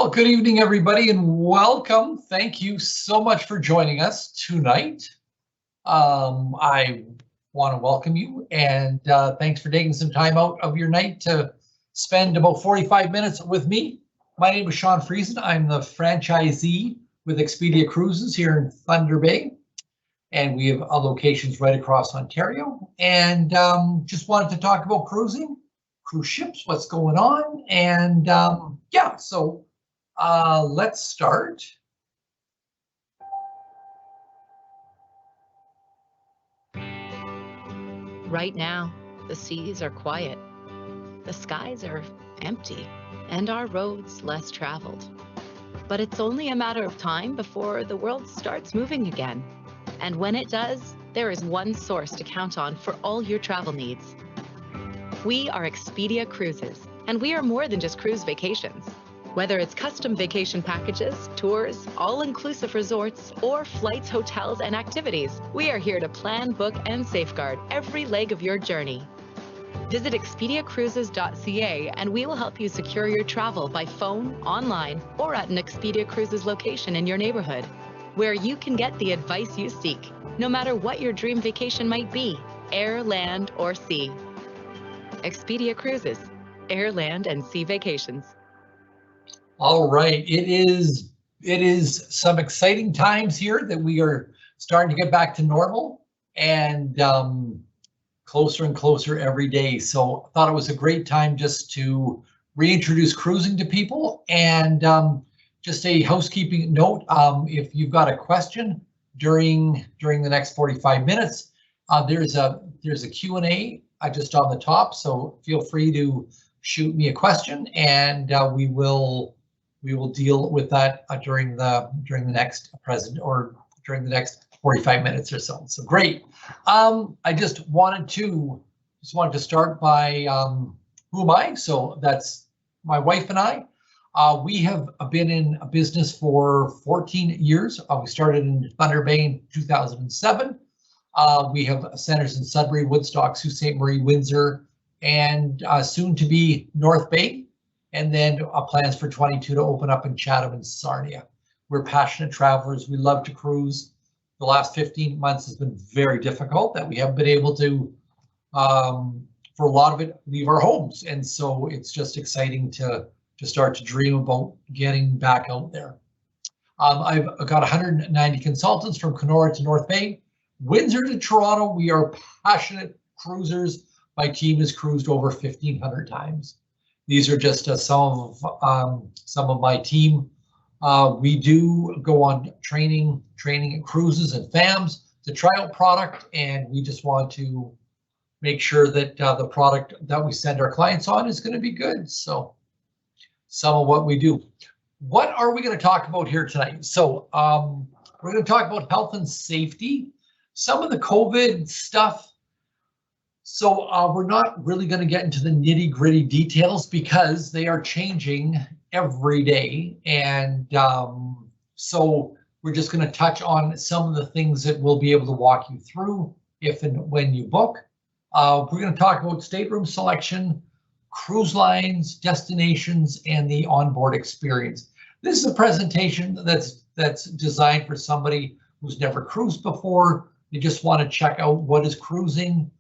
Well, good evening, everybody, and welcome. Thank you so much for joining us tonight. I want to welcome you, and thanks for taking some time out of your night to spend about 45 minutes with me. My name is Sean Friesen. I'm the franchisee with Expedia Cruises here in Thunder Bay, and we have locations right across Ontario. And just wanted to talk about cruising, cruise ships, what's going on, and yeah, so let's start. Right now, the seas are quiet, the skies are empty, and our roads less traveled. But it's only a matter of time before the world starts moving again. And when it does, there is one source to count on for all your travel needs. We are Expedia Cruises, and we are more than just cruise vacations. Whether it's custom vacation packages, tours, all-inclusive resorts, or flights, hotels, and activities, we are here to plan, book, and safeguard every leg of your journey. Visit expediacruises.ca and we will help you secure your travel by phone, online, or at an Expedia Cruises location in your neighborhood, where you can get the advice you seek, no matter what your dream vacation might be, air, land, or sea. Expedia Cruises, air, land, and sea vacations. All right, it is some exciting times here that we are starting to get back to normal, and closer and closer every day. So I thought it was a great time just to reintroduce cruising to people. And just a housekeeping note, if you've got a question during the next 45 minutes, there's a Q&A just on the top. So feel free to shoot me a question, and we will deal with that during the next during the next 45 minutes or so. So great. I just wanted to start by who am I? So that's my wife and I. We have been in a business for 14 years. We started in Thunder Bay in 2007. We have centers in Sudbury, Woodstock, Sault Ste. Marie, Windsor, and soon to be North Bay. And then plans for 22 to open up in Chatham and Sarnia. We're passionate travelers. We love to cruise. The last 15 months has been very difficult, that we haven't been able to, for a lot of it, leave our homes. And so it's just exciting to start to dream about getting back out there. I've got 190 consultants from Kenora to North Bay, Windsor to Toronto. We are passionate cruisers. My team has cruised over 1,500 times. These are just some of my team. We do go on training at cruises and FAMs to try out product, and we just want to make sure that the product that we send our clients on is going to be good. So some of what we do. What are we going to talk about here tonight? So we're going to talk about health and safety, some of the COVID stuff. So we're not really going to get into the nitty-gritty details because they are changing every day. And so we're just going to touch on some of the things that we'll be able to walk you through if and when you book. We're going to talk about stateroom selection, cruise lines, destinations, and the onboard experience. This is a presentation that's designed for somebody who's never cruised before. You just want to check out what is cruising.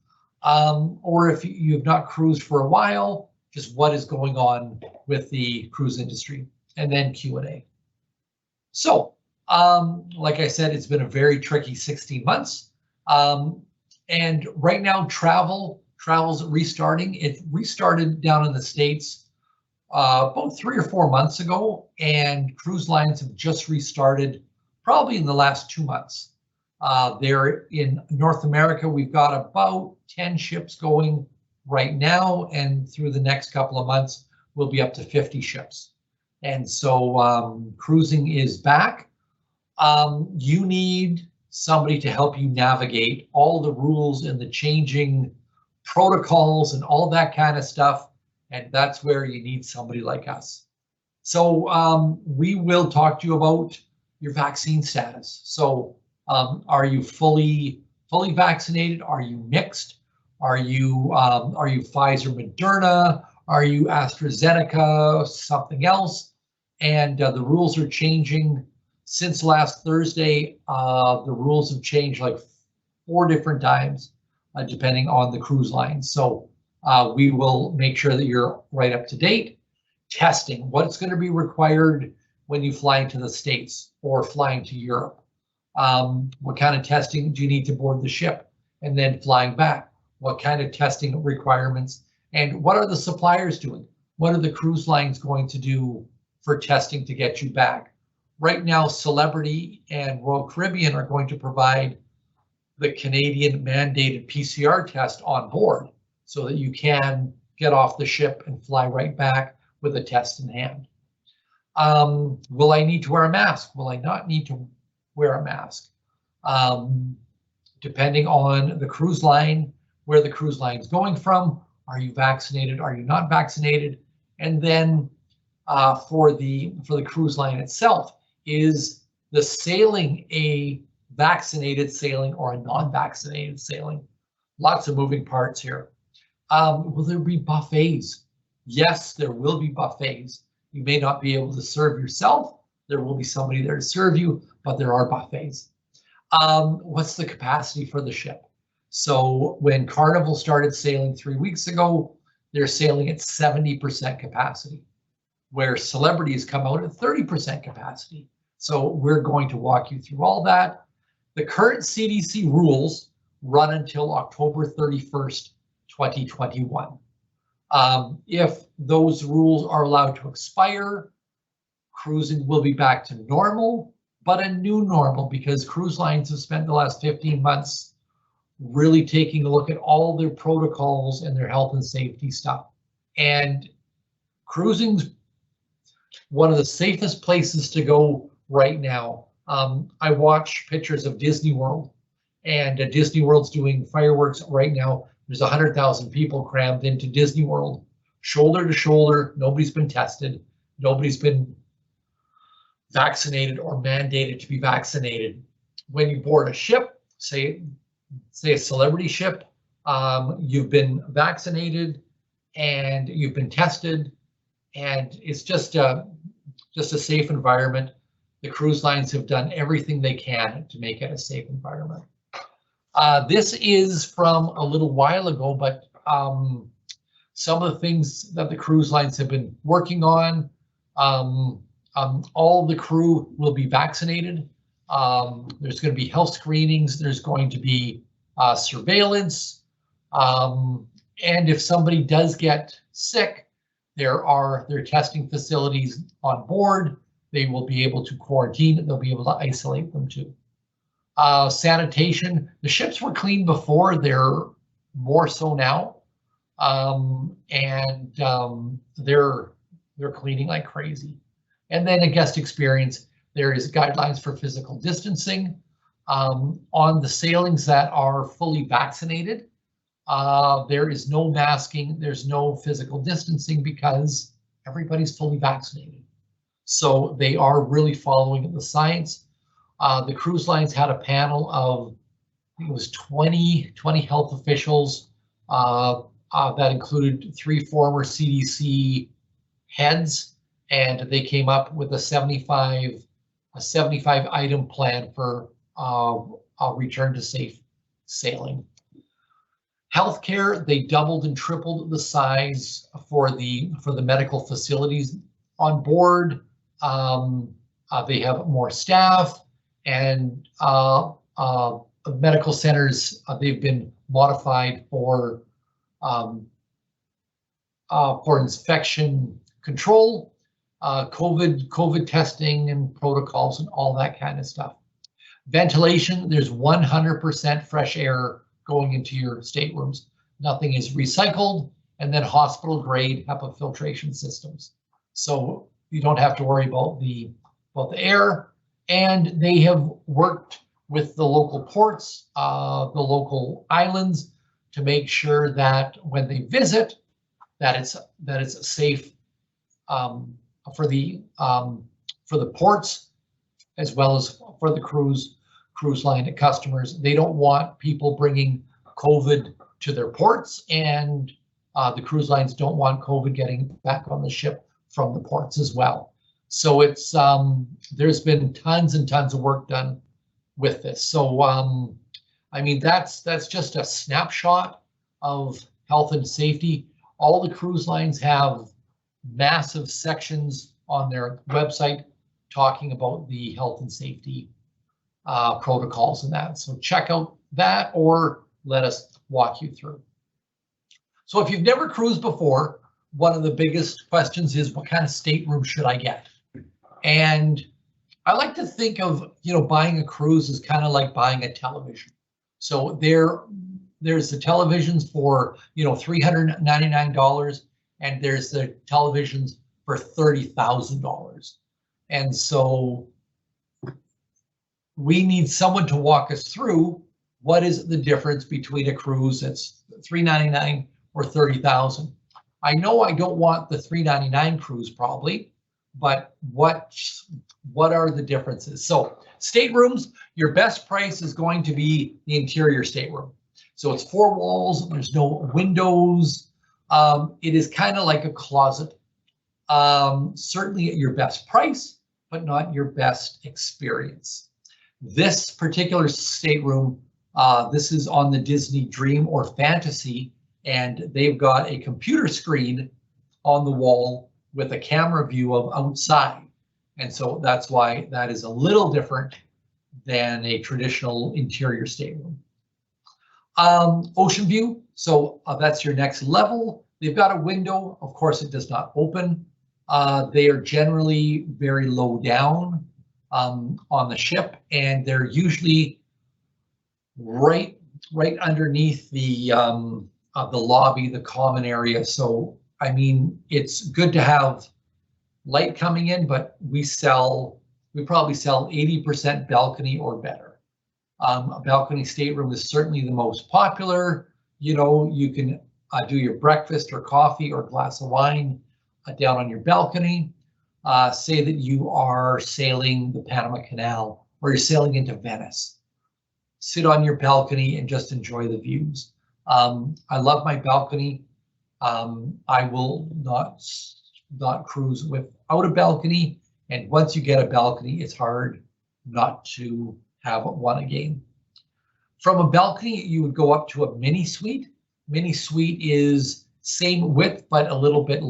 Or if you've not cruised for a while, just what is going on with the cruise industry, and then Q&A. So, like I said, it's been a very tricky 16 months. And right now, travel's restarting. It restarted down in the States about 3 or 4 months ago, and cruise lines have just restarted probably in the last 2 months. There in North America, we've got about 10 ships going right now, and through the next couple of months, we'll be up to 50 ships. And so cruising is back. You need somebody to help you navigate all the rules and the changing protocols and all that kind of stuff. And that's where you need somebody like us. So we will talk to you about your vaccine status. So are you fully vaccinated? Are you mixed? Are you Pfizer, Moderna? Are you AstraZeneca, something else? and the rules are changing. Since last Thursday, the rules have changed like 4 different times, depending on the cruise line. So we will make sure that you're right up to date. Testing, what's going to be required when you fly into the States or flying to Europe? What kind of testing do you need to board the ship and then flying back? What kind of testing requirements? And what are the suppliers doing? What are the cruise lines going to do for testing to get you back? Right now, Celebrity and Royal Caribbean are going to provide the Canadian mandated PCR test on board so that you can get off the ship and fly right back with a test in hand. Will I need to wear a mask? Will I not need to wear a mask? Depending on the cruise line, where the cruise line is going from, are you vaccinated? Are you not vaccinated? And then for the cruise line itself, is the sailing a vaccinated sailing or a non-vaccinated sailing? Lots of moving parts here. Will there be buffets? Yes, there will be buffets. You may not be able to serve yourself. There will be somebody there to serve you, but there are buffets. What's the capacity for the ship? So when Carnival started sailing 3 weeks ago, they're sailing at 70% capacity, where Celebrity has come out at 30% capacity. So we're going to walk you through all that. The current CDC rules run until October 31st, 2021. If those rules are allowed to expire, cruising will be back to normal, but a new normal, because cruise lines have spent the last 15 months really taking a look at all their protocols and their health and safety stuff. And cruising's one of the safest places to go right now. I watch pictures of Disney World, and Disney World's doing fireworks right now. There's 100,000 people crammed into Disney World, shoulder to shoulder. Nobody's been tested. Nobody's been vaccinated or mandated to be vaccinated. When you board a ship, say a Celebrity ship, you've been vaccinated and you've been tested, and it's just a safe environment. The cruise lines have done everything they can to make it a safe environment. This is from a little while ago, but some of the things that the cruise lines have been working on, all the crew will be vaccinated. There's going to be health screenings. There's going to be surveillance. And if somebody does get sick, there are testing facilities on board. They will be able to quarantine. They'll be able to isolate them too. Sanitation, the ships were clean before, they're more so now. They're cleaning like crazy. And then a guest experience, there is guidelines for physical distancing. On the sailings that are fully vaccinated, there is no masking, there's no physical distancing because everybody's fully vaccinated. So they are really following the science. The cruise lines had a panel of, I think it was 20 health officials that included 3 former CDC heads, and they came up with a 75 item plan for a return to safe sailing. Healthcare, they doubled and tripled the size for the medical facilities on board. They have more staff, and medical centers, they've been modified for infection control, COVID testing and protocols and all that kind of stuff. Ventilation, there's 100% fresh air going into your staterooms. Nothing is recycled, and then hospital grade HEPA filtration systems. So you don't have to worry about the air. And they have worked with the local ports, the local islands, to make sure that when they visit, that it's safe for the ports as well as for the cruise line customers. They don't want people bringing COVID to their ports, and the cruise lines don't want COVID getting back on the ship from the ports as well. So it's there's been tons and tons of work done with this. So I mean, that's just a snapshot of health and safety. All the cruise lines have massive sections on their website talking about the health and safety protocols and that. So check out that or let us walk you through. So if you've never cruised before, one of the biggest questions is, what kind of stateroom should I get? And I like to think of, buying a cruise as kind of like buying a television. So there's the televisions for, $399, and there's the televisions for $30,000. And so we need someone to walk us through what is the difference between a cruise that's $399 or $30,000. I know I don't want the $399 cruise probably, but what are the differences? So staterooms, your best price is going to be the interior stateroom. So it's 4 walls, there's no windows. It is kind of like a closet. Certainly at your best price, but not your best experience. This particular stateroom, this is on the Disney Dream or Fantasy, and they've got a computer screen on the wall with a camera view of outside. And so that's why that is a little different than a traditional interior stateroom. Ocean view, so that's your next level. They've got a window. Of course, it does not open. They are generally very low down on the ship, and they're usually right underneath the lobby, the common area. So I mean, it's good to have light coming in, but we probably sell 80% balcony or better. A balcony stateroom is certainly the most popular. You can do your breakfast or coffee or glass of wine down on your balcony. Say that you are sailing the Panama Canal or you're sailing into Venice. Sit on your balcony and just enjoy the views. I love my balcony. I will not cruise without a balcony. And once you get a balcony, it's hard not to have one again. From a balcony, you would go up to a mini suite. Mini suite is same width, but a little bit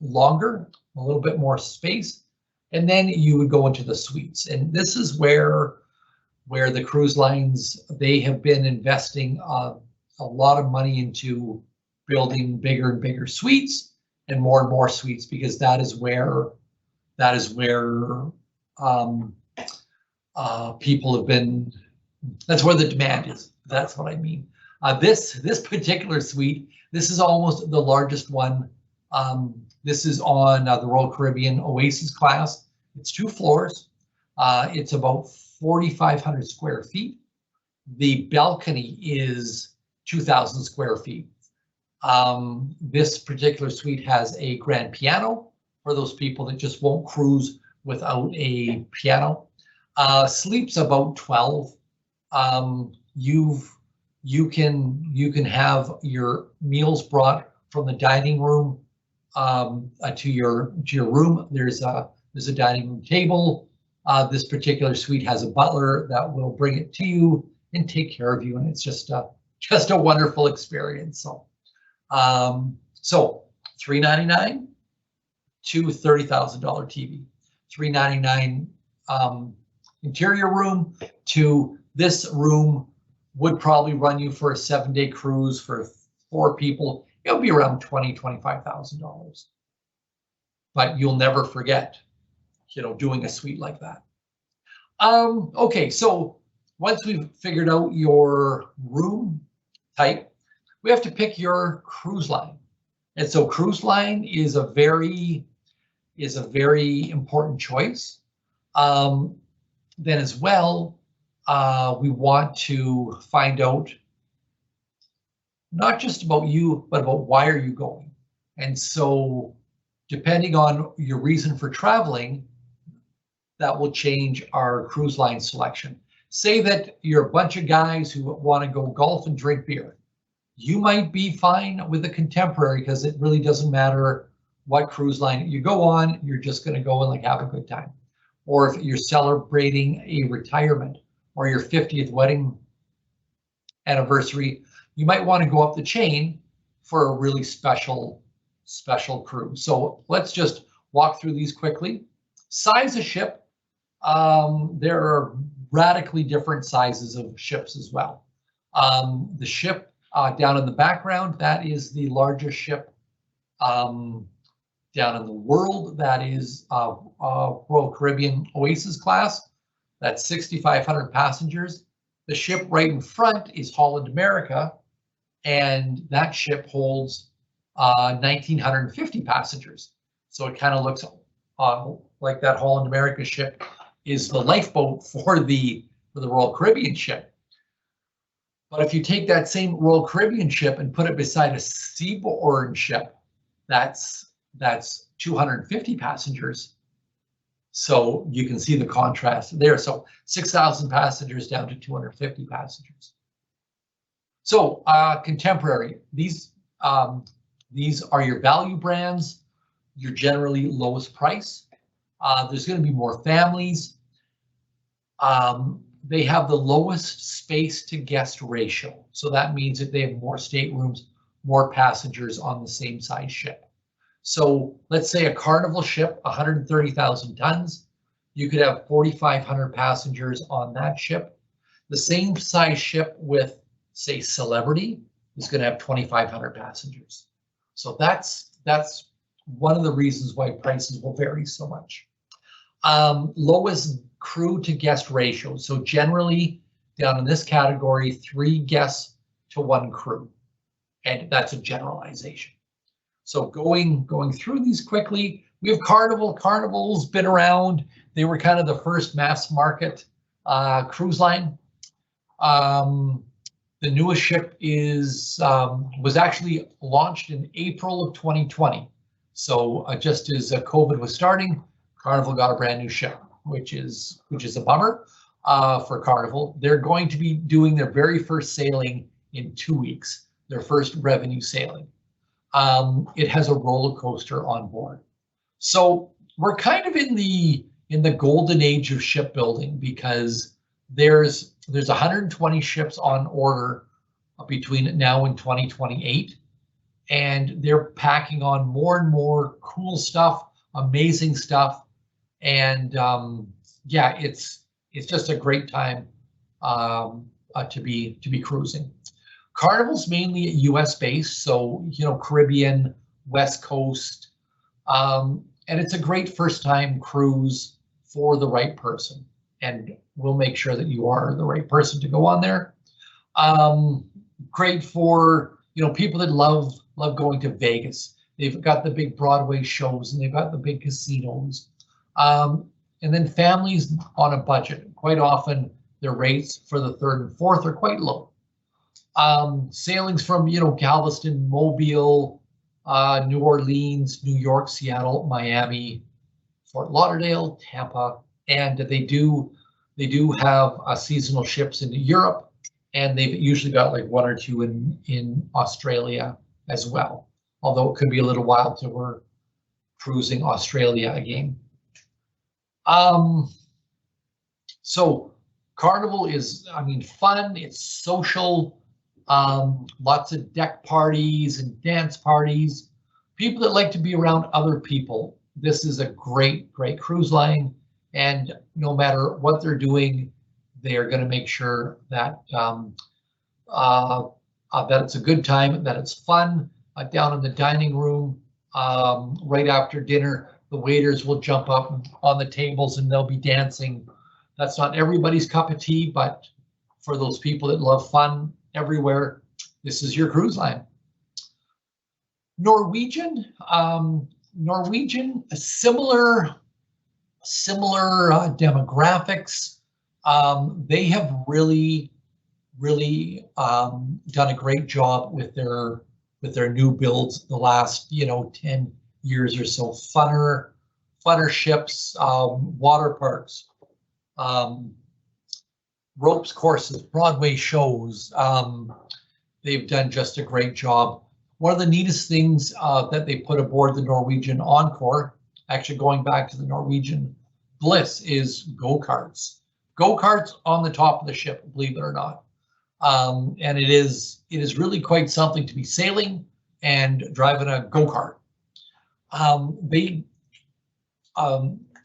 longer, a little bit more space. And then you would go into the suites. And this is where the cruise lines, they have been investing a lot of money into building bigger and bigger suites and more suites, because that is where people have been. That's where the demand is. That's what I mean. This particular suite, this is almost the largest one. This is on the Royal Caribbean Oasis class. It's 2 floors. It's about 4,500 square feet. The balcony is 2,000 square feet. This particular suite has a grand piano for those people that just won't cruise without a piano. Sleep's about 12. You can have your meals brought from the dining room to your room. There's a dining room table. This particular suite has a butler that will bring it to you and take care of you, and it's just a wonderful experience. So $399 to $30,000 TV, $399 interior room to this room would probably run you for a 7-day cruise for 4 people. It'll be around $25,000. But you'll never forget, doing a suite like that. Okay, so once we've figured out your room type, we have to pick your cruise line. And so cruise line is a very important choice. Then as well, we want to find out not just about you, but about why are you going. And so depending on your reason for traveling, that will change our cruise line selection. Say that you're a bunch of guys who want to go golf and drink beer. You might be fine with a contemporary because it really doesn't matter what cruise line you go on. You're just going to go and like have a good time. Or if you're celebrating a retirement or your 50th wedding anniversary, you might want to go up the chain for a really special cruise. So let's just walk through these quickly. Size of ship. There are radically different sizes of ships as well. The ship down in the background, that is the largest ship down in the world. That is Royal Caribbean Oasis class. That's 6,500 passengers. The ship right in front is Holland America, and that ship holds 1,950 passengers. So it kind of looks like that Holland America ship is the lifeboat for the Royal Caribbean ship. But if you take that same Royal Caribbean ship and put it beside a seaboard ship, that's 250 passengers. So you can see the contrast there. So 6,000 passengers down to 250 passengers. So contemporary, these are your value brands, your generally lowest price. There's going to be more families. They have the lowest space to guest ratio. So that means that they have more staterooms, more passengers on the same size ship. So let's say a Carnival ship, 130,000 tons, you could have 4,500 passengers on that ship. The same size ship with, say, Celebrity is going to have 2,500 passengers. So that's one of the reasons why prices will vary so much. Lowest crew to guest ratio. So generally down in this category, 3 guests to 1 crew. And that's a generalization. So going through these quickly, we have Carnival. Carnival's been around. They were kind of the first mass market cruise line. The newest ship was actually launched in April of 2020. So just as COVID was starting, Carnival got a brand new ship, which is a bummer for Carnival. They're going to be doing their very first sailing in 2 weeks, their first revenue sailing. It has a roller coaster on board. So we're kind of in the golden age of shipbuilding, because there's 120 ships on order between now and 2028, and they're packing on more and more cool stuff, amazing stuff, and yeah, it's just a great time to be cruising. Carnival's mainly US based, so Caribbean, West Coast, and it's a great first time cruise for the right person, and we'll make sure that you are the right person to go on there. Great for people that love going to Vegas. They've got the big Broadway shows and they've got the big casinos. And then families on a budget. Quite often their rates for the 3rd and 4th are quite low. Sailings from Galveston, Mobile, New Orleans, New York, Seattle, Miami, Fort Lauderdale, Tampa, and they do have seasonal ships into Europe, and they've usually got like 1 or 2 in Australia as well. Although it could be a little while till we're cruising Australia again. So Carnival is, fun. It's social. Lots of deck parties and dance parties. People that like to be around other people. This is a great cruise line, and no matter what they're doing, they are going to make sure that that it's a good time, that it's fun. Down in the dining room, right after dinner, the waiters will jump up on the tables and they'll be dancing. That's not everybody's cup of tea, but for those people that love fun everywhere, this is your cruise line. Norwegian, similar demographics. They have really done a great job with their new builds the last 10 years or so. Funner ships, water parks, ropes courses, Broadway shows. They've done just a great job. One of the neatest things that they put aboard the Norwegian Encore, actually going back to the Norwegian Bliss, is go-karts. Go-karts on the top of the ship, believe it or not. And it is really quite something to be sailing and driving a go-kart.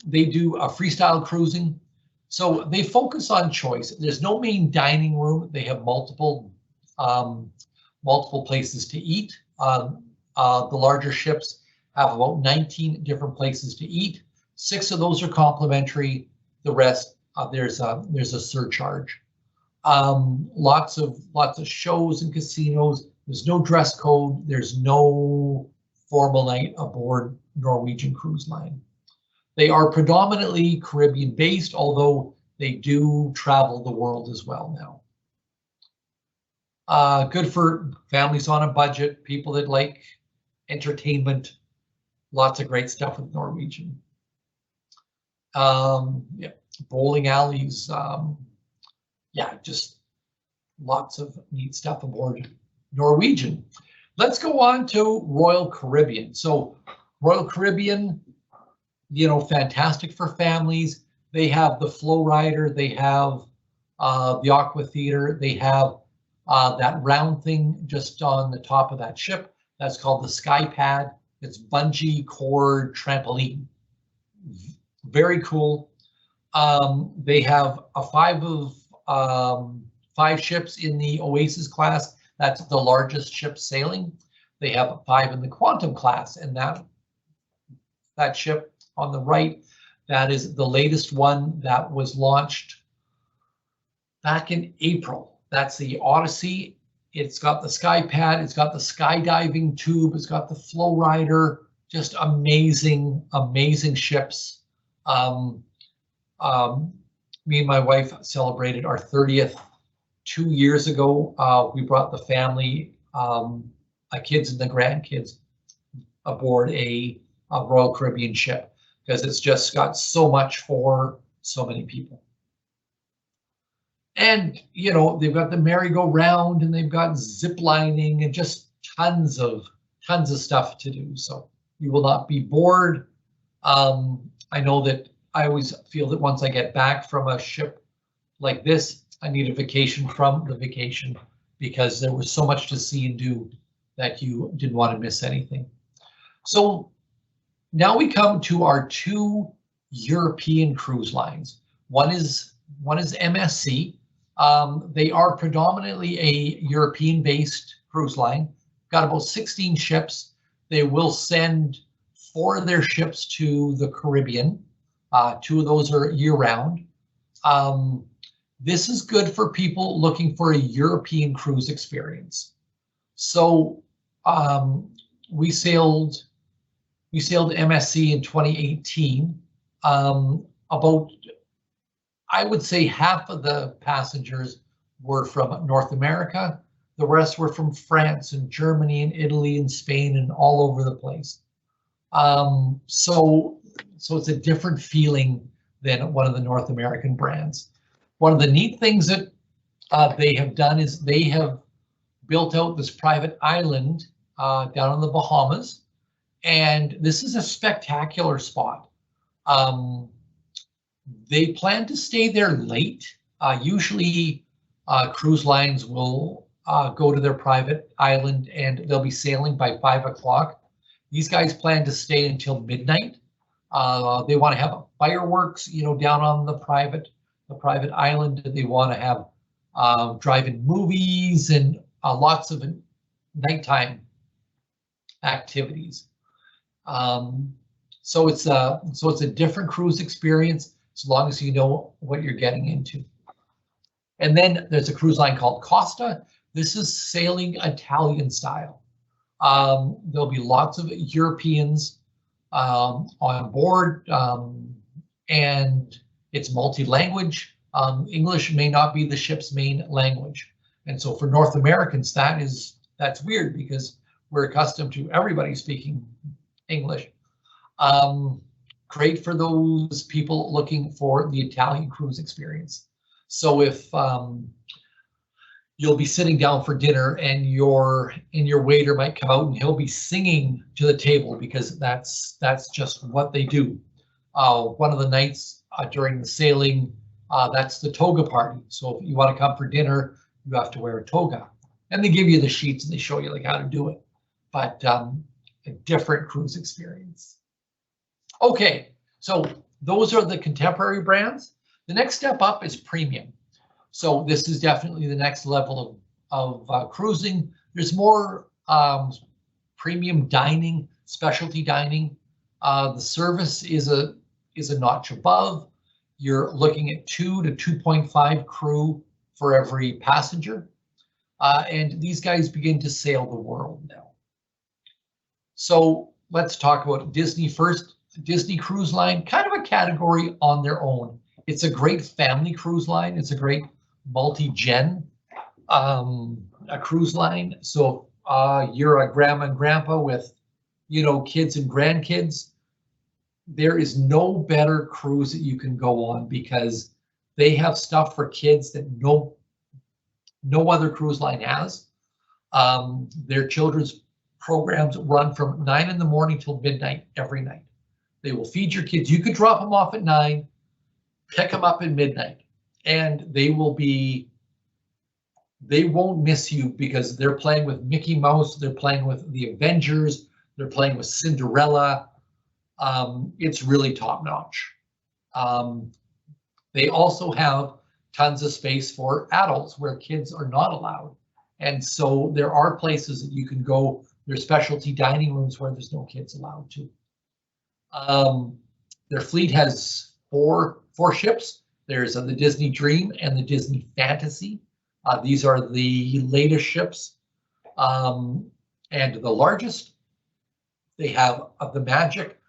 They do a freestyle cruising, so they focus on choice. There's no main dining room. They have multiple places to eat. The larger ships have about 19 different places to eat. 6 of those are complimentary. The rest, there's a surcharge. Lots of shows and casinos. There's no dress code. There's no formal night aboard Norwegian Cruise Line. They are predominantly Caribbean based, although they do travel the world as well now. Good for families on a budget, people that like entertainment. Lots of great stuff with Norwegian. Yeah, bowling alleys. Yeah, just lots of neat stuff aboard Norwegian. Let's go on to Royal Caribbean. So Royal Caribbean, you know, fantastic for families. They have the flow rider, they have the aqua theater, they have that round thing just on the top of that ship. That's called the Sky Pad. It's bungee cord trampoline. Very cool. They have a 5 ships in the Oasis class. That's the largest ship sailing. They have 5 in the Quantum class, and that ship on the right, that is the latest one that was launched back in April. That's the Odyssey. It's got the Sky Pad, it's got the skydiving tube, it's got the flow rider. Just amazing, amazing ships. Me and my wife celebrated our 30th 2 years ago. We brought the family, kids and the grandkids, aboard a Royal Caribbean ship because it's just got so much for so many people. And you know, they've got the merry-go-round and they've got zip lining and just tons of stuff to do. So you will not be bored. I know that I always feel that once I get back from a ship like this, I need a vacation from the vacation because there was so much to see and do that you didn't want to miss anything. So now we come to our 2 European cruise lines. One is MSC. They are predominantly a European-based cruise line. Got about 16 ships. They will send 4 of their ships to the Caribbean. 2 of those are year-round. This is good for people looking for a European cruise experience. So we sailed MSC in 2018. About, I would say, half of the passengers were from North America. The rest were from France and Germany and Italy and Spain and all over the place. So it's a different feeling than one of the North American brands. One of the neat things that they have done is they have built out this private island down in the Bahamas, and this is a spectacular spot. They plan to stay there late. Usually cruise lines will go to their private island and they'll be sailing by 5 o'clock. These guys plan to stay until midnight. They want to have fireworks, you know, down on the private island. They want to have drive-in movies and lots of nighttime activities. So it's a different cruise experience as long as you know what you're getting into. And then there's a cruise line called Costa. This is sailing Italian style. There'll be lots of Europeans on board, and it's multi-language. English may not be the ship's main language. And so for North Americans, that's weird because we're accustomed to everybody speaking English. Great for those people looking for the Italian cruise experience. So if you'll be sitting down for dinner, and your waiter might come out and he'll be singing to the table, because that's just what they do. One of the nights during the sailing, that's the toga party. So if you want to come for dinner, you have to wear a toga, and they give you the sheets and they show you like how to do it. But a different cruise experience. Okay, so those are the contemporary brands. The next step up is premium. So this is definitely the next level of cruising. There's more premium dining, specialty dining. The service is a notch above. You're looking at 2 to 2.5 crew for every passenger. And these guys begin to sail the world now. So let's talk about Disney first. Disney Cruise Line, kind of a category on their own. It's a great family cruise line. It's a great multi-gen a cruise line. So you're a grandma and grandpa with, kids and grandkids, there is no better cruise that you can go on, because they have stuff for kids that no other cruise line has. Their children's programs run from 9 in the morning till midnight every night. They will feed your kids. You could drop them off at 9, pick them up at midnight, and they won't miss you, because they're playing with Mickey Mouse, they're playing with the Avengers, they're playing with Cinderella. It's really top notch. They also have tons of space for adults where kids are not allowed. And so there are places that you can go. There's specialty dining rooms where there's no kids allowed to. Their fleet has four ships. There's the Disney Dream and the Disney Fantasy. These are the latest ships and the largest. They have the Magic.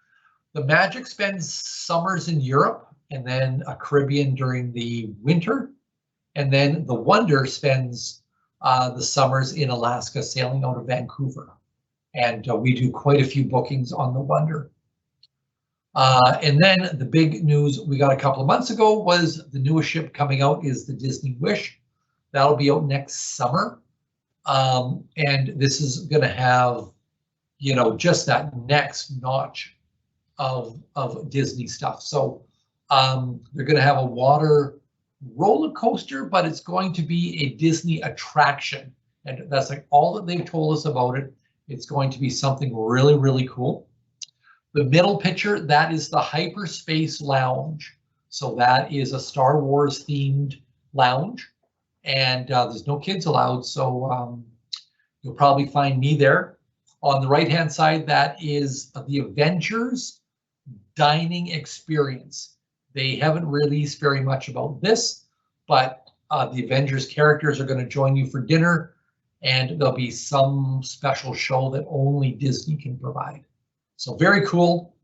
The Magic spends summers in Europe and then a Caribbean during the winter. And then the Wonder spends the summers in Alaska, sailing out of Vancouver. And we do quite a few bookings on the Wonder. And then the big news we got a couple of months ago was the newest ship coming out is the Disney Wish. That'll be out next summer. And this is going to have, just that next notch of Disney stuff. So they're going to have a water roller coaster, but it's going to be a Disney attraction. And that's like all that they've told us about it. It's going to be something really, really cool. The middle picture, that is the Hyperspace Lounge. So that is a Star Wars themed lounge. And there's no kids allowed, so you'll probably find me there. On the right-hand side, that is the Avengers dining experience. They haven't released very much about this, but the Avengers characters are going to join you for dinner, and there'll be some special show that only Disney can provide. So very cool.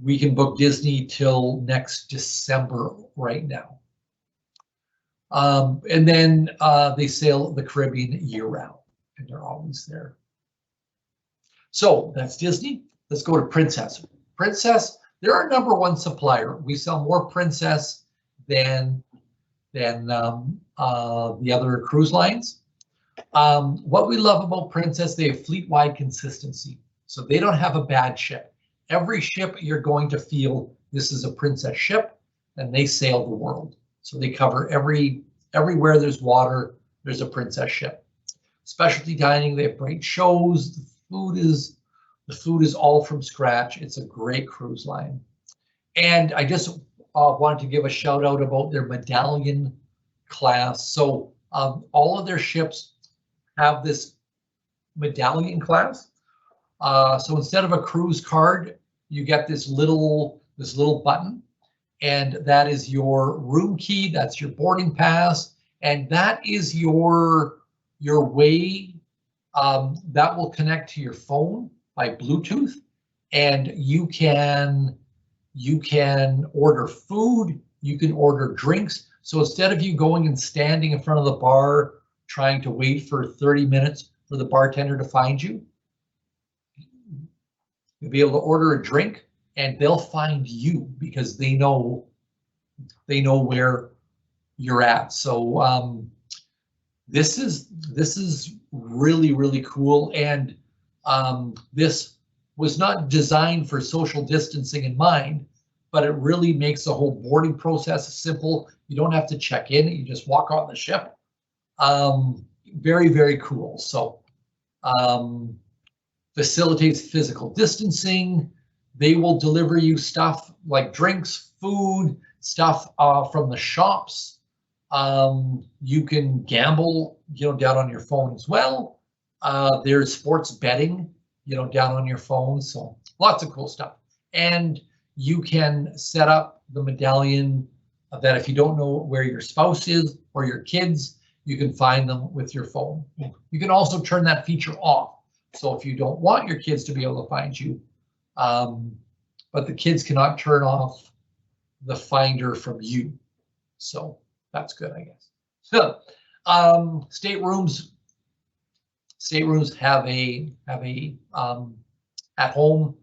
We can book Disney till next December right now. And then they sail the Caribbean year-round, and they're always there. So that's Disney. Let's go to Princess. Princess, they're our #1 supplier. We sell more Princess than the other cruise lines. What we love about Princess, they have fleet-wide consistency. So they don't have a bad ship. Every ship you're going to feel this is a Princess ship, and they sail the world. So they cover everywhere there's water, there's a Princess ship. Specialty dining, they have great shows. The food is all from scratch. It's a great cruise line. And I just wanted to give a shout out about their medallion class. So all of their ships have this medallion class. So instead of a cruise card, you get this little button, and that is your room key. That's your boarding pass, and that is your way that will connect to your phone by Bluetooth, and you can order food, you can order drinks. So instead of you going and standing in front of the bar trying to wait for 30 minutes for the bartender to find you, you'll be able to order a drink and they'll find you because they know where you're at. So This is really, really cool, and this was not designed for social distancing in mind, but it really makes the whole boarding process simple. You don't have to check in, you just walk on the ship. Very, very cool. So facilitates physical distancing. They will deliver you stuff like drinks, food, stuff from the shops. You can gamble, down on your phone as well. There's sports betting, down on your phone. So lots of cool stuff. And you can set up the medallion that if you don't know where your spouse is or your kids, you can find them with your phone. You can also turn that feature off. So if you don't want your kids to be able to find you, but the kids cannot turn off the finder from you. So that's good, I guess. So staterooms have a at home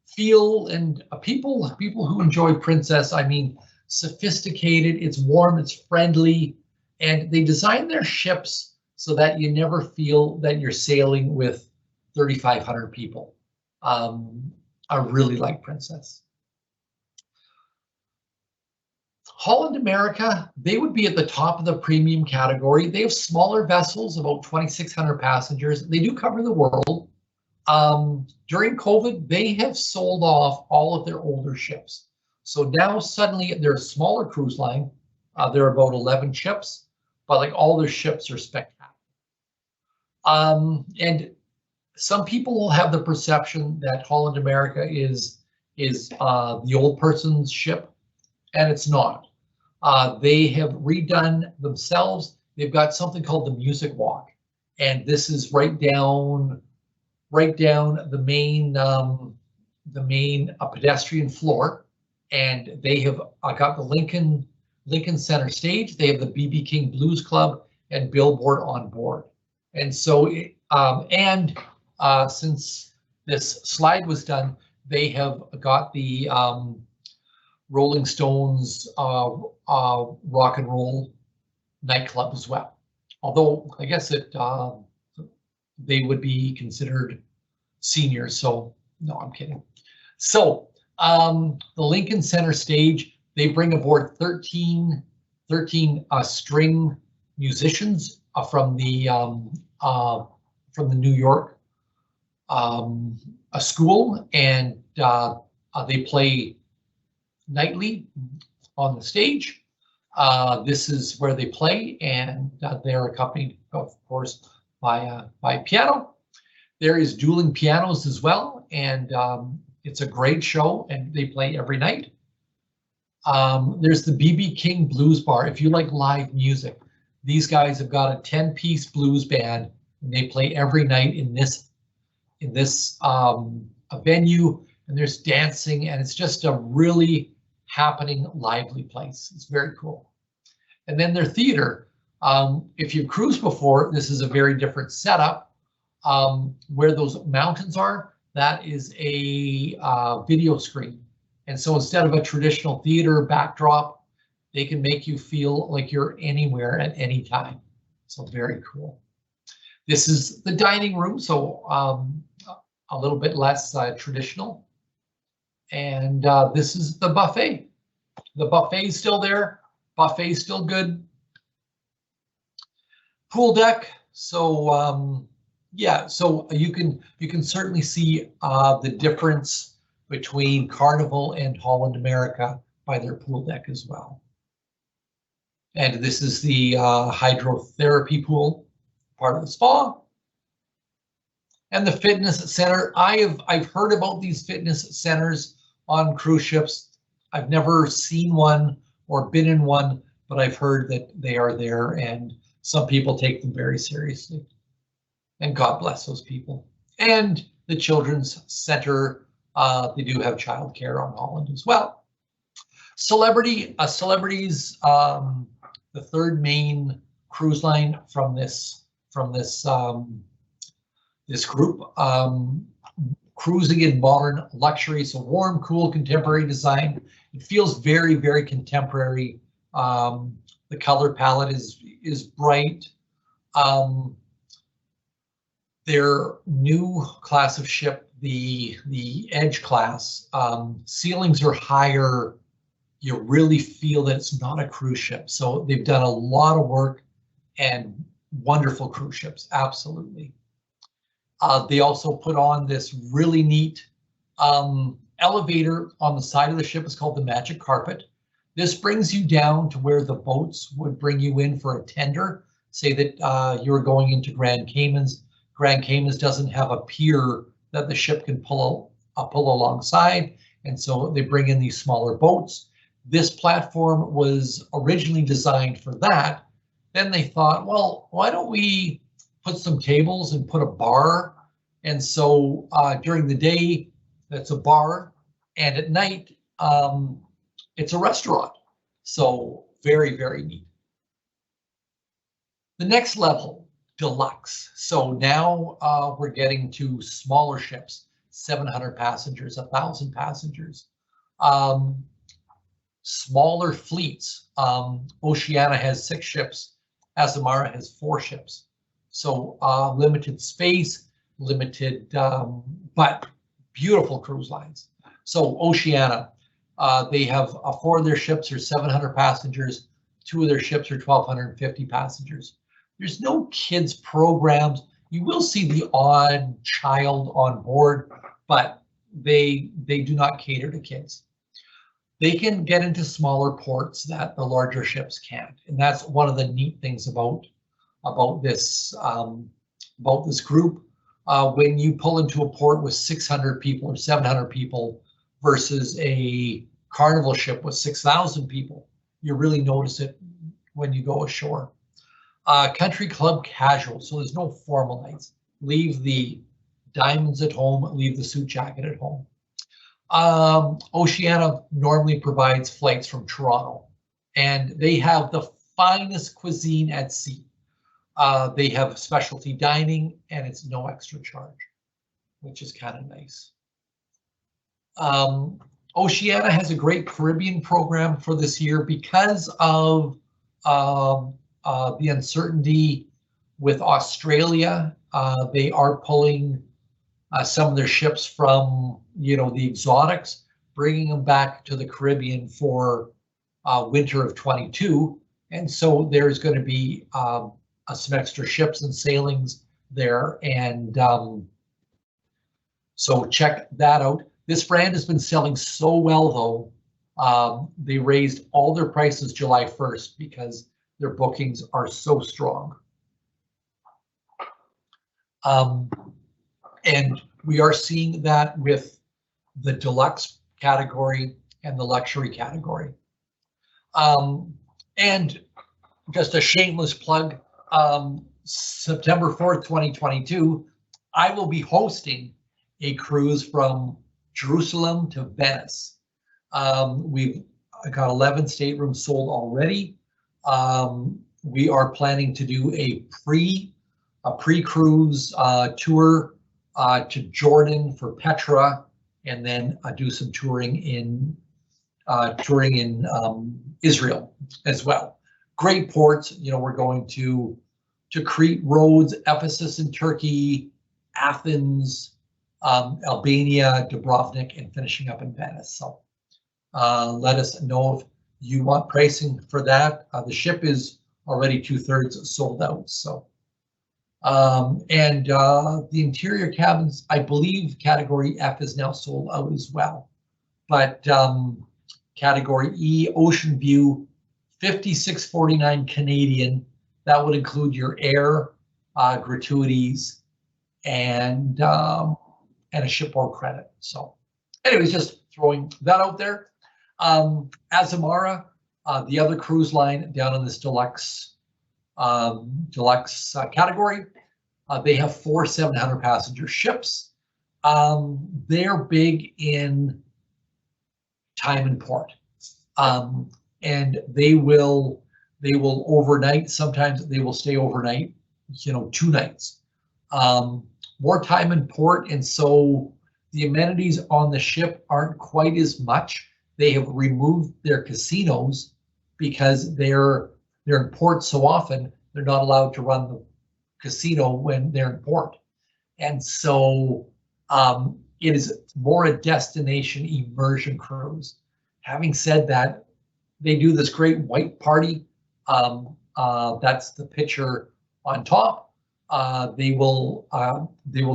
feel, and people who enjoy Princess, I mean, sophisticated, it's warm, it's friendly, and they design their ships so that you never feel that you're sailing with 3,500 people. I really like Princess. Holland America, they would be at the top of the premium category. They have smaller vessels, about 2,600 passengers. They do cover the world. During COVID, they have sold off all of their older ships. So now suddenly they're a smaller cruise line. There are about 11 ships, but like all their ships are spectacular. And some people will have the perception that Holland America is the old person's ship, and it's not. They have redone themselves. They've got something called the Music Walk, and this is right down the main pedestrian floor, and they have got the Lincoln Center stage. They have the BB King Blues Club and Billboard on board, and so since this slide was done, they have got the Rolling Stones rock and roll nightclub as well. Although I guess they would be considered seniors, so no, I'm kidding. So the Lincoln Center stage, they bring aboard 13 string musicians from the New York a school, and they play nightly on the stage. This is where they play, and they're accompanied, of course, by piano. There is dueling pianos as well, and it's a great show, and they play every night. There's the BB King Blues Bar. If you like live music, these guys have got a 10-piece blues band, and they play every night in this a venue, and there's dancing, and it's just a really happening, lively place. It's very cool. And then their theater. If you've cruised before, this is a very different setup. Where those mountains are, that is a video screen. And so instead of a traditional theater backdrop, they can make you feel like you're anywhere at any time. So very cool. This is the dining room, so a little bit less traditional. And this is the buffet. The buffet is still there. Buffet is still good. Pool deck. So yeah, so you can certainly see the difference between Carnival and Holland America by their pool deck as well. And this is the hydrotherapy pool, part of the spa. And the fitness center. I've heard about these fitness centers on cruise ships. I've never seen one or been in one, but I've heard that they are there, and some people take them very seriously. And God bless those people. And the children's center, they do have childcare on Holland as well. Celebrities, the third main cruise line from this group, cruising in modern luxury, so warm, cool, contemporary design. It feels very, very contemporary. The color palette is bright. Their new class of ship, the Edge class, ceilings are higher. You really feel that it's not a cruise ship. So they've done a lot of work, and wonderful cruise ships, absolutely. They also put on this really neat elevator on the side of the ship. It's called the Magic Carpet. This brings you down to where the boats would bring you in for a tender. Say that you're going into Grand Caymans. Grand Caymans doesn't have a pier that the ship can pull alongside, and so they bring in these smaller boats. This platform was originally designed for that. Then they thought, well, why don't we put some tables and put a bar? And so during the day, that's a bar, and at night, it's a restaurant. So very, very neat. The next level, deluxe. So now we're getting to smaller ships, 700 passengers, 1,000 passengers. Smaller fleets. Oceania has 6 ships. Azamara has 4 ships. So limited space, limited, but beautiful cruise lines. So Oceania, they have 4 of their ships are 700 passengers. 2 of their ships are 1,250 passengers. There's no kids programs. You will see the odd child on board, but they do not cater to kids. They can get into smaller ports that the larger ships can't, and that's one of the neat things about this group. When you pull into a port with 600 people or 700 people versus a Carnival ship with 6,000 people, you really notice it when you go ashore. Country club casual, so there's no formal nights. Leave the diamonds at home, leave the suit jacket at home. Oceania normally provides flights from Toronto, and they have the finest cuisine at sea. They have specialty dining, and it's no extra charge, which is kind of nice. Oceania has a great Caribbean program for this year because of the uncertainty with Australia. They are pulling some of their ships from, the exotics, bringing them back to the Caribbean for winter of 22. And so there's going to be some extra ships and sailings there. And so check that out. This brand has been selling so well, though. They raised all their prices July 1st because their bookings are so strong. And we are seeing that with the deluxe category and the luxury category. And just a shameless plug, September 4th, 2022, I will be hosting a cruise from Jerusalem to Venice. We've got 11 staterooms sold already. We are planning to do a pre-cruise tour to Jordan for Petra, and then do some touring in Israel as well. Great ports. We're going to Crete, Rhodes, Ephesus in Turkey, Athens, Albania, Dubrovnik, and finishing up in Venice. So let us know if you want pricing for that. The ship is already 2/3 sold out. So the interior cabins, I believe category F is now sold out as well. But category E, Ocean View, $56.49 Canadian. That would include your air, gratuities, and a shipboard credit. So anyways, just throwing that out there. Azamara, the other cruise line down in this deluxe category, they have 4 700 passenger ships. They're big in time and port, and they will overnight. Sometimes they will stay overnight, 2 nights. More time in port, and so the amenities on the ship aren't quite as much. They have removed their casinos because they're in port so often. They're not allowed to run casino when they're in port. And so it is more a destination immersion cruise. Having said that, they do this great white party. That's the picture on top. They will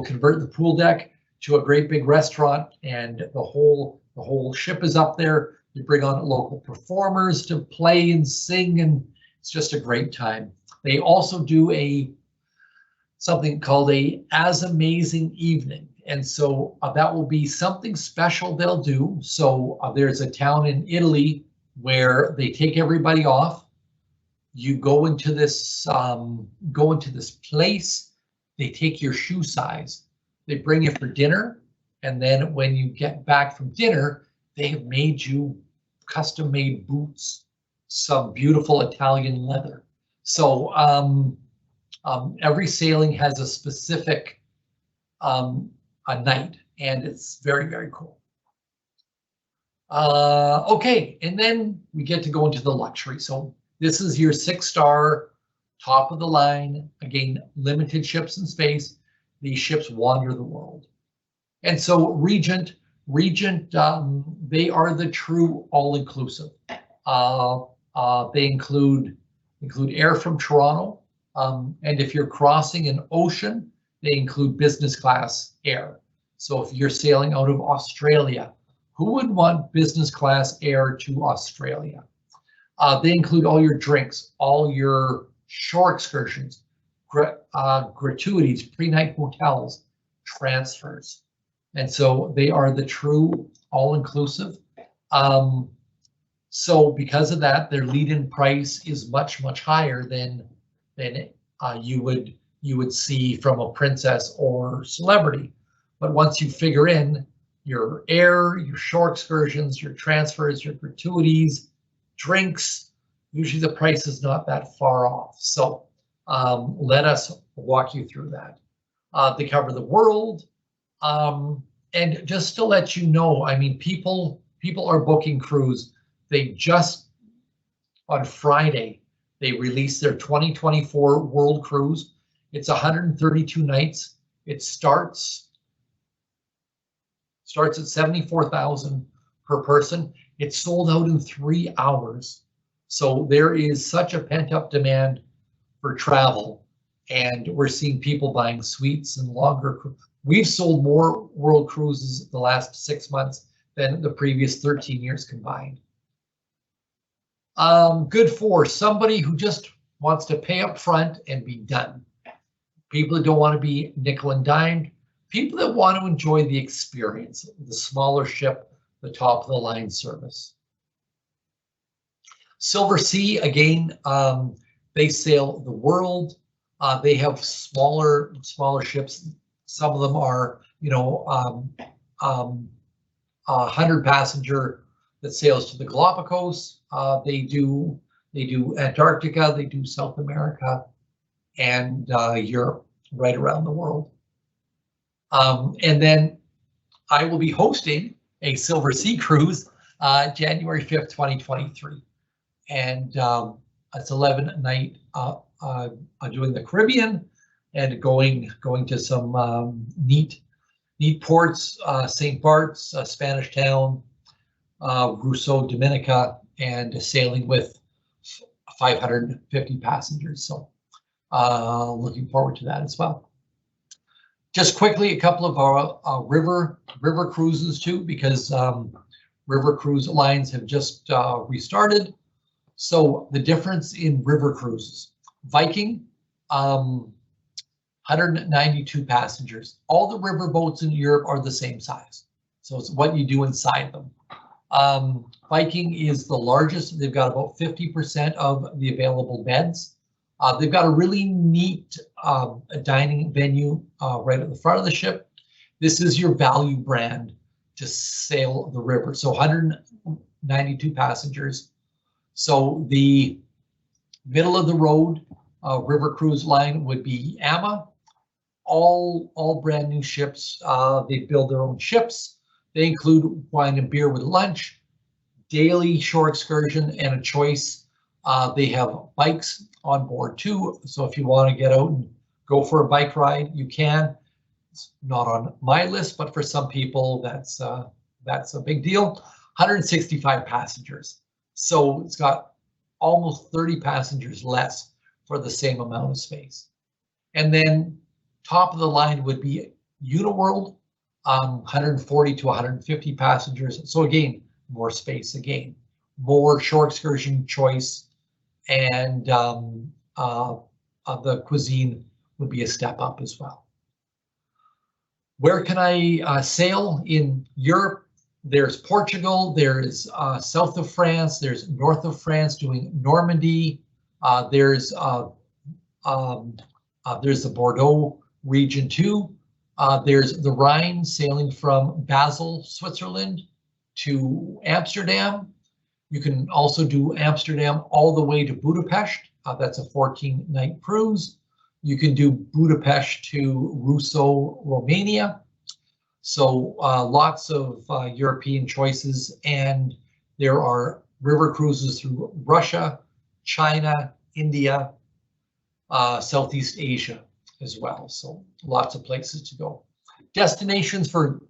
convert the pool deck to a great big restaurant, and the whole ship is up there. You bring on local performers to play and sing, and it's just a great time. They also do something called a As Amazing Evening, and so that will be something special they'll do. So there's a town in Italy where they take everybody off. You go into this place. They take your shoe size. They bring you for dinner, and then when you get back from dinner, they have made you custom-made boots, some beautiful Italian leather. So every sailing has a specific a night, and it's very, very cool. Okay, and then we get to go into the luxury. So this is your 6-star, top of the line. Again, limited ships in space. These ships wander the world. And so Regent, they are the true all-inclusive. They include air from Toronto, and if you're crossing an ocean, they include business class air. So if you're sailing out of Australia, who would want business class air to Australia? They include all your drinks, all your shore excursions, gratuities, pre-night hotels, transfers. And so they are the true all-inclusive. So because of that, their lead-in price is much, much higher than you would see from a Princess or Celebrity. But once you figure in your air, your shore excursions, your transfers, your gratuities, drinks, usually the price is not that far off. So let us walk you through that. They cover the world. And just to let you know, I mean, people are booking cruise. They just, on Friday, they released their 2024 World Cruise. It's 132 nights. It starts at $74,000 per person. It's sold out in 3 hours. So there is such a pent-up demand for travel, and we're seeing people buying suites and longer. We've sold more world cruises the last 6 months than the previous 13 years combined. Good for somebody who just wants to pay up front and be done. People that don't want to be nickel and dimed. People that want to enjoy the experience, the smaller ship, the top of the line service. Silver Sea, again, they sail the world. They have smaller ships. Some of them are, 100 passenger that sails to the Galapagos. They do Antarctica, they do South America, and Europe, right around the world. And then I will be hosting a Silver Sea cruise January 5th, 2023. And it's 11-night doing the Caribbean and going to some neat ports, St. Bart's, Spanish Town, Rousseau, Dominica, and sailing with 550 passengers. So looking forward to that as well. Just quickly, a couple of our river cruises too, because river cruise lines have just restarted. So the difference in river cruises, Viking, 192 passengers. All the river boats in Europe are the same size. So it's what you do inside them. Viking is the largest. They've got about 50% of the available beds. They've got a really neat dining venue right at the front of the ship. This is your value brand to sail the river. So 192 passengers. So the middle of the road river cruise line would be AMA. All brand new ships. They build their own ships. They include wine and beer with lunch, daily shore excursion, and a choice. They have bikes on board too. So if you want to get out and go for a bike ride, you can. It's not on my list, but for some people, that's a big deal. 165 passengers. So it's got almost 30 passengers less for the same amount of space. And then top of the line would be Uniworld, 140 to 150 passengers. So again, more space again, more shore excursion choice, and the cuisine would be a step up as well. Where can I sail in Europe? There's Portugal, there's south of France, there's north of France doing Normandy, there's the Bordeaux region too. There's the Rhine sailing from Basel, Switzerland to Amsterdam. You can also do Amsterdam all the way to Budapest. That's a 14-night cruise. You can do Budapest to Rousseau, Romania. So lots of European choices, and there are river cruises through Russia, China, India, Southeast Asia as well. So lots of places to go. Destinations for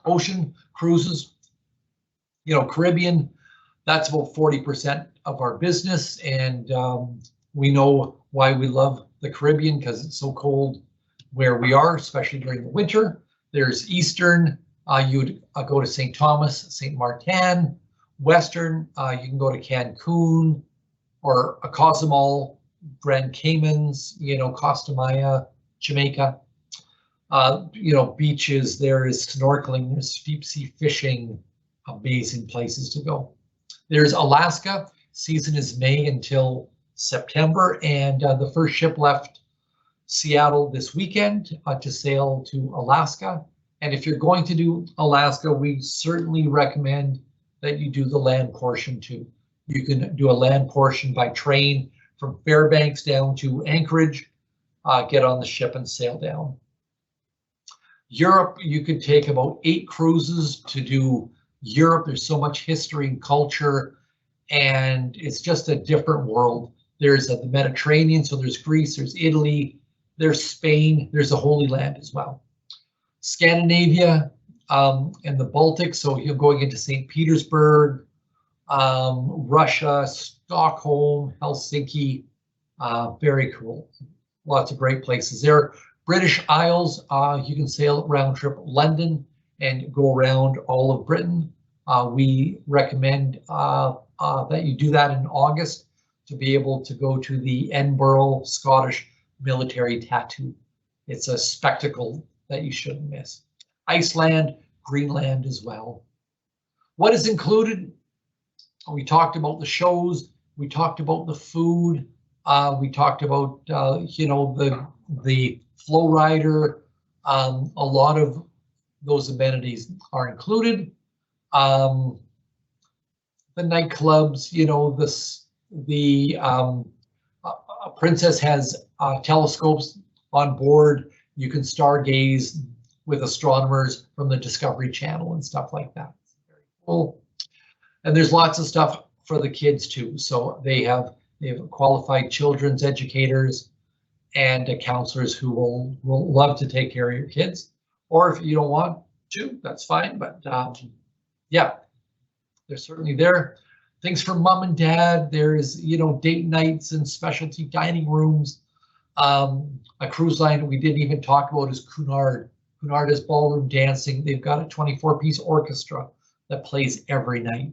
ocean cruises, you know, Caribbean, that's about 40% of our business, and we know why we love the Caribbean, because it's so cold where we are, especially during the winter. There's Eastern, you would go to St. Thomas, St. Martin. Western, you can go to Cancun or Cozumel, Grand Caymans, you know, Costa Maya, Jamaica. You know, beaches, there is snorkeling, there's deep sea fishing, amazing places to go. There's Alaska, season is May until September, and the first ship left Seattle this weekend to sail to Alaska. And if you're going to do Alaska, we certainly recommend that you do the land portion too. You can do a land portion by train from Fairbanks down to Anchorage, get on the ship and sail down. Europe, you could take about 8 cruises to do Europe. There's so much history and culture, and it's just a different world. There's the Mediterranean, so there's Greece, there's Italy, there's Spain, there's the Holy Land as well. Scandinavia and the Baltic, so you're going into St. Petersburg, Russia, Stockholm, Helsinki, very cool. Lots of great places there. British Isles, you can sail round trip London and go around all of Britain. We recommend that you do that in August to be able to go to the Edinburgh Scottish Military Tattoo. It's a spectacle that you shouldn't miss. Iceland, Greenland as well. What is included? We talked about the shows. We talked about the food. We talked about you know, the flow rider. A lot of those amenities are included. The nightclubs, you know, Princess has telescopes on board. You can stargaze with astronomers from the Discovery Channel and stuff like that. It's very cool. And there's lots of stuff for the kids too. So they have qualified children's educators and counselors who will love to take care of your kids. Or if you don't want to, that's fine. But yeah, they're certainly there. Things for mom and dad. There's, you know, date nights and specialty dining rooms. A cruise line we didn't even talk about is Cunard. Cunard is ballroom dancing. They've got a 24-piece orchestra that plays every night.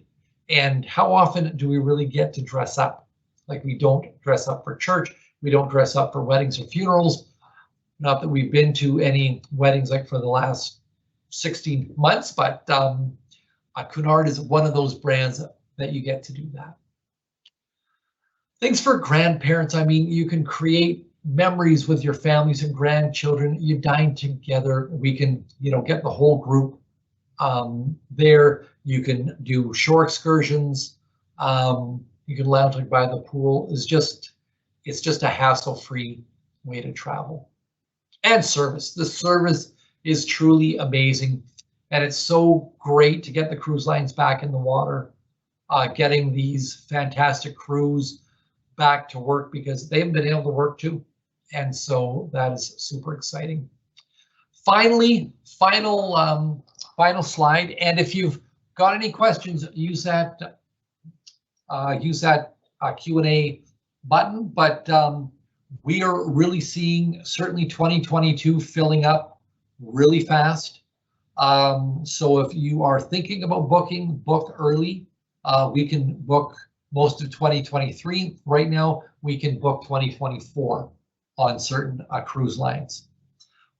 And how often do we really get to dress up? Like, we don't dress up for church. We don't dress up for weddings or funerals. Not that we've been to any weddings like for the last 16 months, but Cunard is one of those brands that you get to do that. Things for grandparents. I mean, you can create memories with your families and grandchildren. You dine together. We can, you know, get the whole group there. You can do shore excursions. You can lounge like by the pool. It's just a hassle-free way to travel. And service. The service is truly amazing, and it's so great to get the cruise lines back in the water, getting these fantastic crews back to work, because they haven't been able to work too. And so that is super exciting. Finally, final slide. And if you've got any questions, use that Q&A button. But we are really seeing certainly 2022 filling up really fast. So if you are thinking about booking, book early. We can book most of 2023. Right now, we can book 2024 on certain cruise lines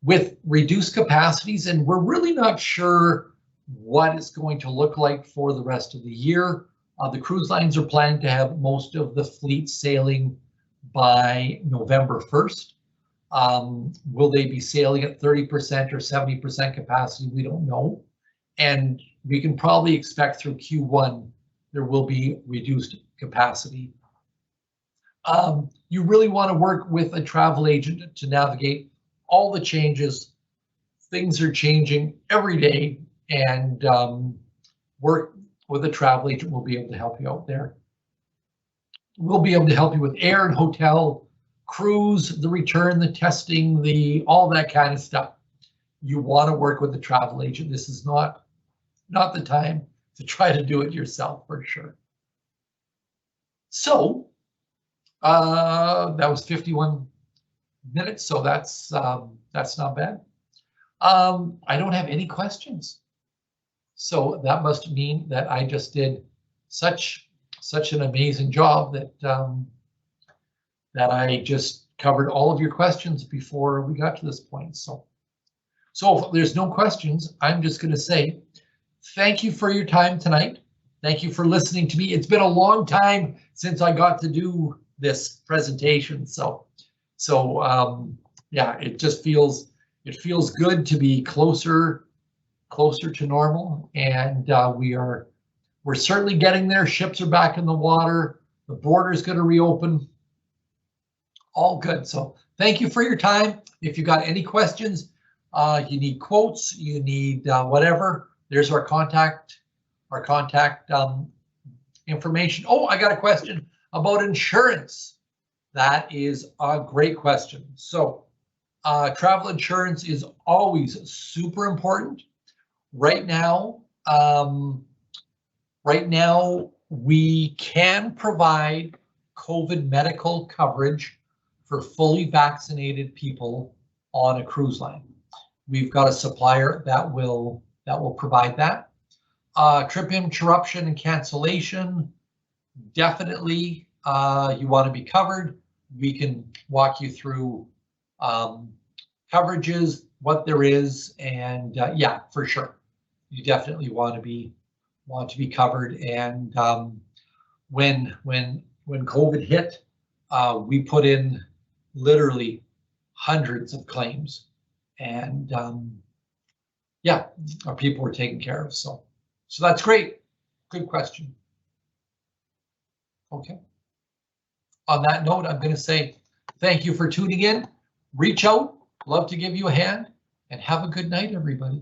with reduced capacities, and we're really not sure what it's going to look like for the rest of the year. The cruise lines are planning to have most of the fleet sailing by November 1st. Will they be sailing at 30% or 70% capacity? We don't know. And we can probably expect through Q1 there will be reduced capacity. You really want to work with a travel agent to navigate all the changes. Things are changing every day, and work with a travel agent will be able to help you out there. We'll be able to help you with air and hotel, cruise, the return, the testing, all that kind of stuff. You want to work with a travel agent. This is not the time to try to do it yourself, for sure. So that was 51 minutes, so that's not bad. I don't have any questions, so that must mean that I just did such an amazing job that that I just covered all of your questions before we got to this point. So if there's no questions, I'm just going to say thank you for your time tonight. Thank you for listening to me. It's been a long time since I got to do this presentation, so yeah, it just feels good to be closer to normal, and we're certainly getting there. Ships are back in the water. The border is going to reopen. All good. So thank you for your time. If you got any questions, you need quotes, you need whatever, there's our contact information. Oh, I got a question about insurance. That is a great question. So travel insurance is always super important. Right now we can provide COVID medical coverage for fully vaccinated people on a cruise line. We've got a supplier that will provide that. Trip interruption and cancellation, definitely you want to be covered. We can walk you through coverages, what there is, and yeah, for sure, you definitely want to be covered. And when COVID hit, we put in literally hundreds of claims, and yeah, our people were taken care of. So that's great. Good question. Okay. On that note, I'm going to say thank you for tuning in. Reach out. Love to give you a hand, and have a good night, everybody.